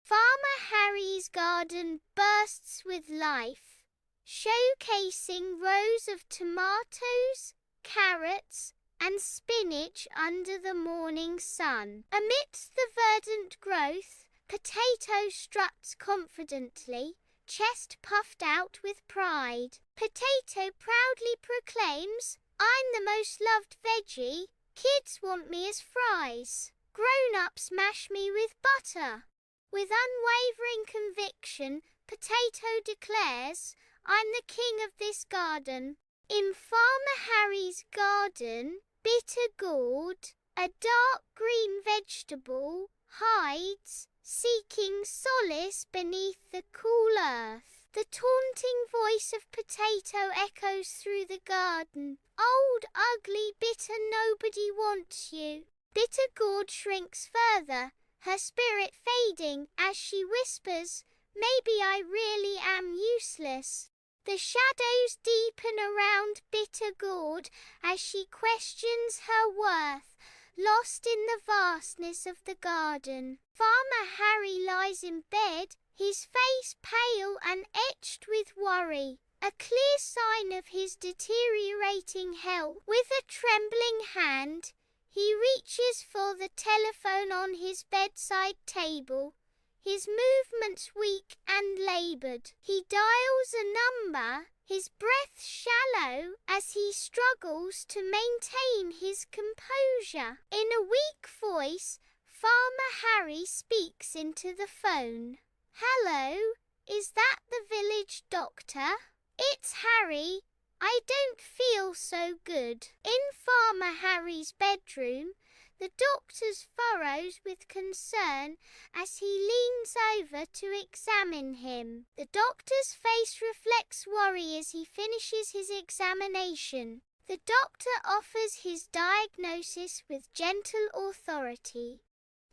Farmer Harry's garden bursts with life, showcasing rows of tomatoes, carrots, and spinach under the morning sun. Amidst the verdant growth, Potato struts confidently, chest puffed out with pride. Potato proudly proclaims, "I'm the most loved veggie. Kids want me as fries. Grown-ups mash me with butter." With unwavering conviction, Potato declares, "I'm the king of this garden." In Farmer Harry's garden, Bitter Gourd, a dark green vegetable, hides, seeking solace beneath the cool earth. The taunting voice of Potato echoes through the garden. "Old, ugly, bitter, nobody wants you." Bitter Gourd shrinks further, her spirit fading as she whispers, "Maybe I really am useless." The shadows deepen around Bitter Gourd as she questions her worth, lost in the vastness of the garden. Farmer Harry lies in bed, his face pale and etched with worry, a clear sign of his deteriorating health. With a trembling hand, he reaches for the telephone on his bedside table, his movements weak and labored. He dials a number, his breath shallow as he struggles to maintain his composure. In a weak voice, Farmer Harry speaks into the phone. "Hello, is that the village doctor?" "It's Harry. I don't feel so good." In Farmer Harry's bedroom, the doctor furrows with concern as he leans over to examine him. The doctor's face reflects worry as he finishes his examination. The doctor offers his diagnosis with gentle authority.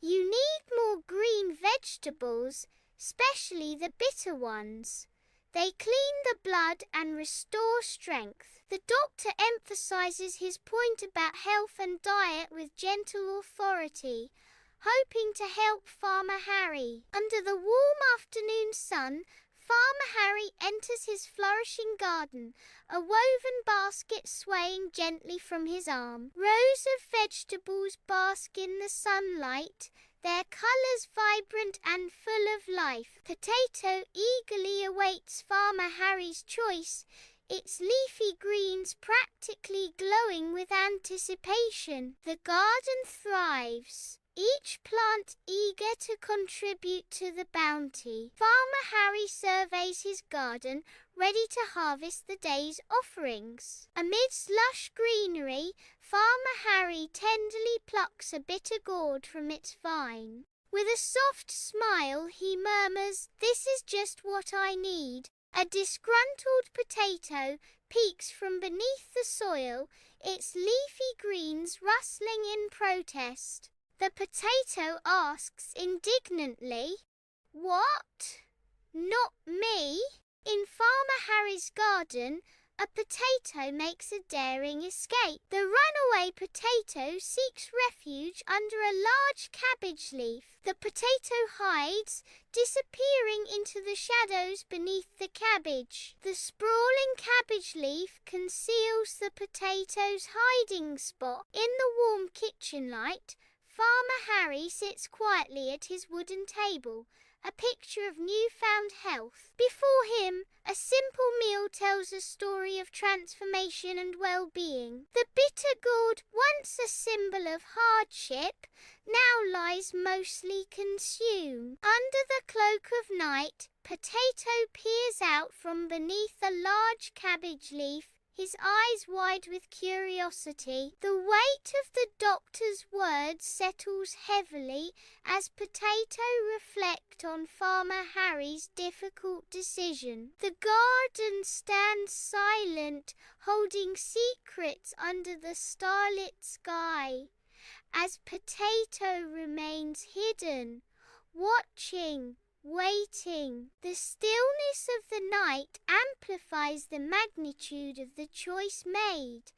"You need more green vegetables, especially the bitter ones. They clean the blood and restore strength." The doctor emphasizes his point about health and diet with gentle authority, hoping to help Farmer Harry. Under the warm afternoon sun, Farmer Harry enters his flourishing garden, a woven basket swaying gently from his arm. Rows of vegetables bask in the sunlight, their colors vibrant and full of life. Potato eagerly awaits Farmer Harry's choice, its leafy greens practically glowing with anticipation. The garden thrives, each plant eager to contribute to the bounty. Farmer Harry surveys his garden, ready to harvest the day's offerings. Amidst lush greenery, Farmer Harry tenderly plucks a bitter gourd from its vine. With a soft smile, he murmurs, "This is just what I need." A disgruntled potato peeks from beneath the soil, its leafy greens rustling in protest. The potato asks indignantly, "What? Not me?" In Farmer Harry's garden, a potato makes a daring escape. The runaway potato seeks refuge under a large cabbage leaf. The potato hides, disappearing into the shadows beneath the cabbage. The sprawling cabbage leaf conceals the potato's hiding spot. In the warm kitchen light, Farmer Harry sits quietly at his wooden table, a picture of newfound health. Before him, a simple meal tells a story of transformation and well-being. The bitter gourd, once a symbol of hardship, now lies mostly consumed. Under the cloak of night, Potato peers out from beneath a large cabbage leaf, his eyes wide with curiosity. The weight of the doctor's words settles heavily as Potato reflects on Farmer Harry's difficult decision. The garden stands silent, holding secrets under the starlit sky, as Potato remains hidden, watching, waiting. The stillness of the night amplifies the magnitude of the choice made,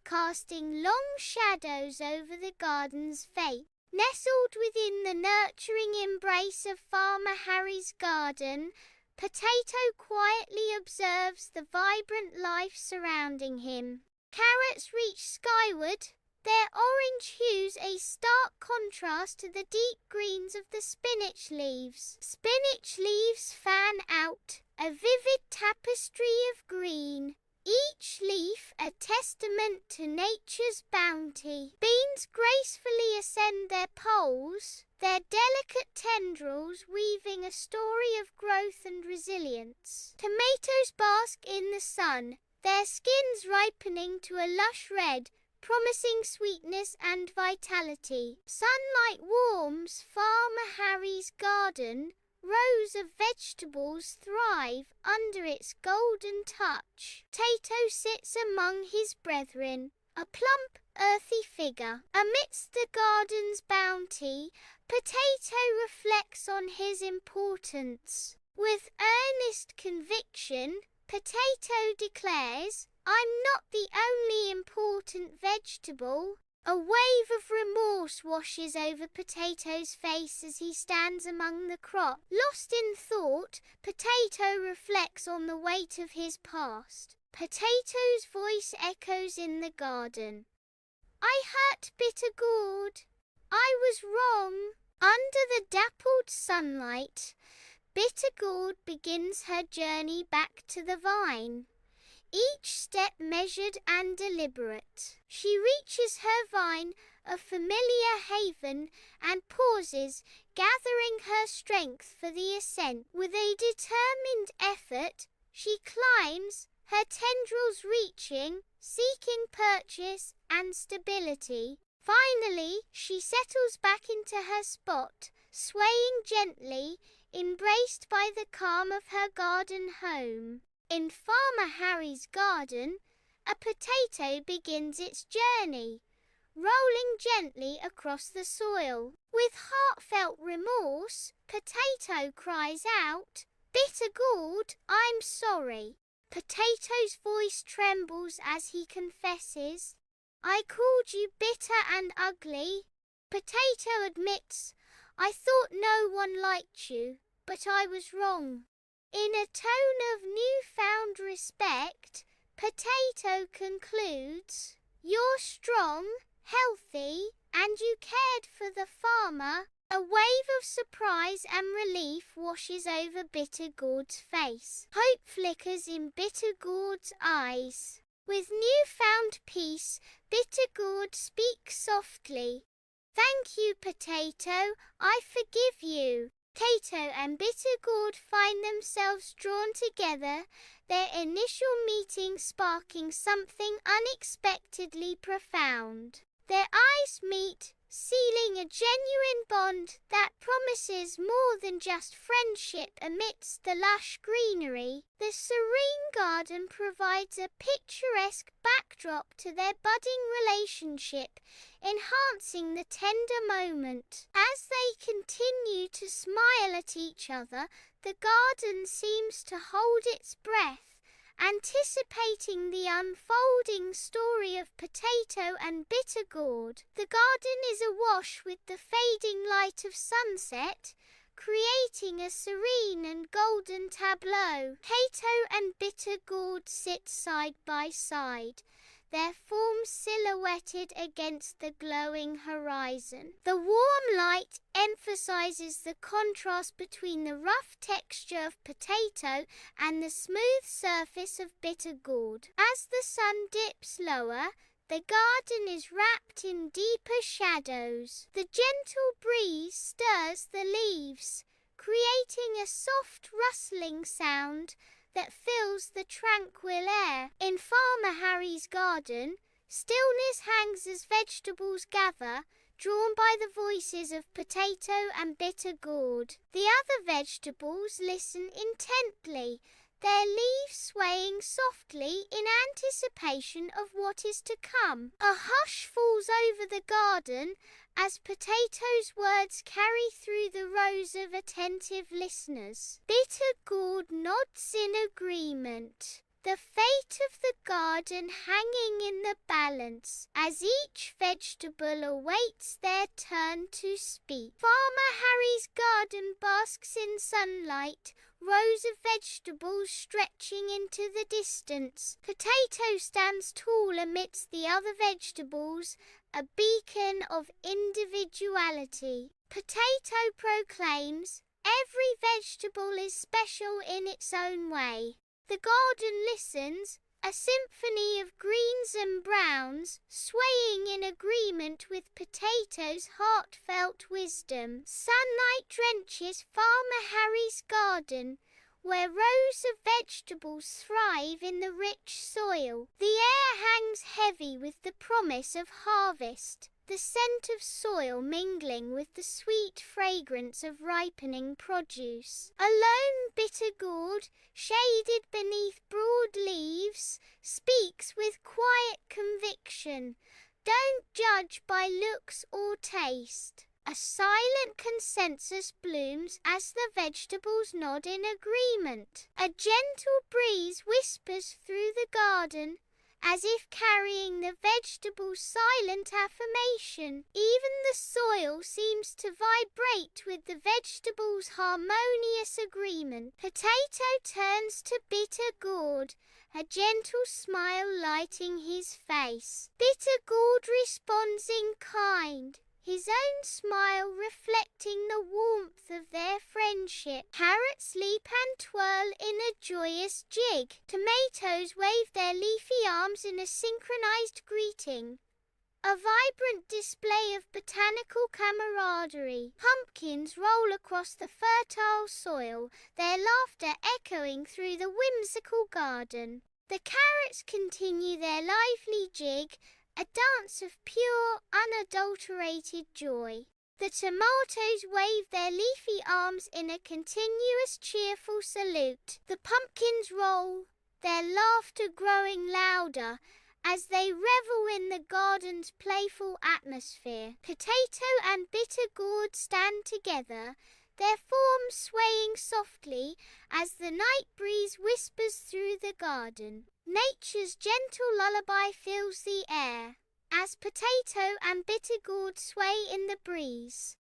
casting long shadows over the garden's fate. Nestled within the nurturing embrace of Farmer Harry's garden, Potato quietly observes the vibrant life surrounding him. Carrots reach skyward, their orange hues a stark contrast to the deep greens of the spinach leaves. Spinach leaves fan out, a vivid tapestry of green, each leaf a testament to nature's bounty. Beans gracefully ascend their poles, their delicate tendrils weaving a story of growth and resilience. Tomatoes bask in the sun, their skins ripening to a lush red, promising sweetness and vitality. Sunlight warms Farmer Harry's garden. Rows of vegetables thrive under its golden touch. Potato sits among his brethren, a plump, earthy figure. Amidst the garden's bounty, Potato reflects on his importance. With earnest conviction, Potato declares, "I'm not the only important vegetable." A wave of remorse washes over Potato's face as he stands among the crop. Lost in thought, Potato reflects on the weight of his past. Potato's voice echoes in the garden. "I hurt Bitter Gourd. I was wrong." Under the dappled sunlight, Bitter Gourd begins her journey back to the vine. Each step measured and deliberate. She reaches her vine, a familiar haven, and pauses, gathering her strength for the ascent. With a determined effort, she climbs, her tendrils reaching, seeking purchase and stability. Finally, she settles back into her spot, swaying gently, embraced by the calm of her garden home. In Farmer Harry's garden, a potato begins its journey, rolling gently across the soil. With heartfelt remorse, Potato cries out, "Bitter Gourd, I'm sorry." Potato's voice trembles as he confesses, "I called you bitter and ugly." Potato admits, "I thought no one liked you, but I was wrong." In a tone of newfound respect, Potato concludes, "You're strong, healthy, and you cared for the farmer." A wave of surprise and relief washes over Bitter Gourd's face. Hope flickers in Bitter Gourd's eyes. With newfound peace, Bitter Gourd speaks softly. "Thank you, Potato, I forgive you." Potato and Bitter Gourd find themselves drawn together, their initial meeting sparking something unexpectedly profound. Their eyes meet, sealing a genuine bond that promises more than just friendship amidst the lush greenery. The serene garden provides a picturesque backdrop to their budding relationship, enhancing the tender moment. As they continue to smile at each other, the garden seems to hold its breath, anticipating the unfolding story of Potato and Bitter Gourd. The garden is awash with the fading light of sunset, creating a serene and golden tableau. Potato and Bitter Gourd sit side by side, their forms silhouetted against the glowing horizon. The warm light emphasizes the contrast between the rough texture of Potato and the smooth surface of Bitter Gourd. As the sun dips lower, the garden is wrapped in deeper shadows. The gentle breeze stirs the leaves, creating a soft rustling sound that fills the tranquil air. In Farmer Harry's garden, stillness hangs as vegetables gather, drawn by the voices of Potato and Bitter Gourd. The other vegetables listen intently, their leaves swaying softly in anticipation of what is to come. A hush falls over the garden as Potato's words carry through the rows of attentive listeners. Bitter Gourd nods in agreement, The fate of the garden hanging in the balance, as each vegetable awaits their turn to speak. Farmer Harry's garden basks in sunlight, rows of vegetables stretching into the distance. Potato stands tall amidst the other vegetables, a beacon of individuality. Potato proclaims, "Every vegetable is special in its own way." The garden listens, a symphony of greens and browns, swaying in agreement with potatoes' heartfelt wisdom. Sunlight drenches Farmer Harry's garden, where rows of vegetables thrive in the rich soil. The air hangs heavy with the promise of harvest, the scent of soil mingling with the sweet fragrance of ripening produce. A lone bitter gourd, shaded beneath broad leaves, speaks with quiet conviction. Don't judge by looks or taste. A silent consensus blooms as the vegetables nod in agreement. A gentle breeze whispers through the garden, as if carrying the vegetable's silent affirmation. Even the soil seems to vibrate with the vegetable's harmonious agreement. Potato turns to Bitter Gourd, a gentle smile lighting his face. Bitter Gourd responds in kind, his own smile reflecting the warmth of their friendship. Carrots leap and twirl in a joyous jig. Tomatoes wave their leafy arms in a synchronized greeting, a vibrant display of botanical camaraderie. Pumpkins roll across the fertile soil, their laughter echoing through the whimsical garden. The carrots continue their lively jig, a dance of pure, unadulterated joy. The tomatoes wave their leafy arms in a continuous cheerful salute. The pumpkins roll, their laughter growing louder as they revel in the garden's playful atmosphere. Potato and Bitter Gourd stand together, their forms swaying softly as the night breeze whispers through the garden. Nature's gentle lullaby fills the air, as potato and bitter gourd sway in the breeze.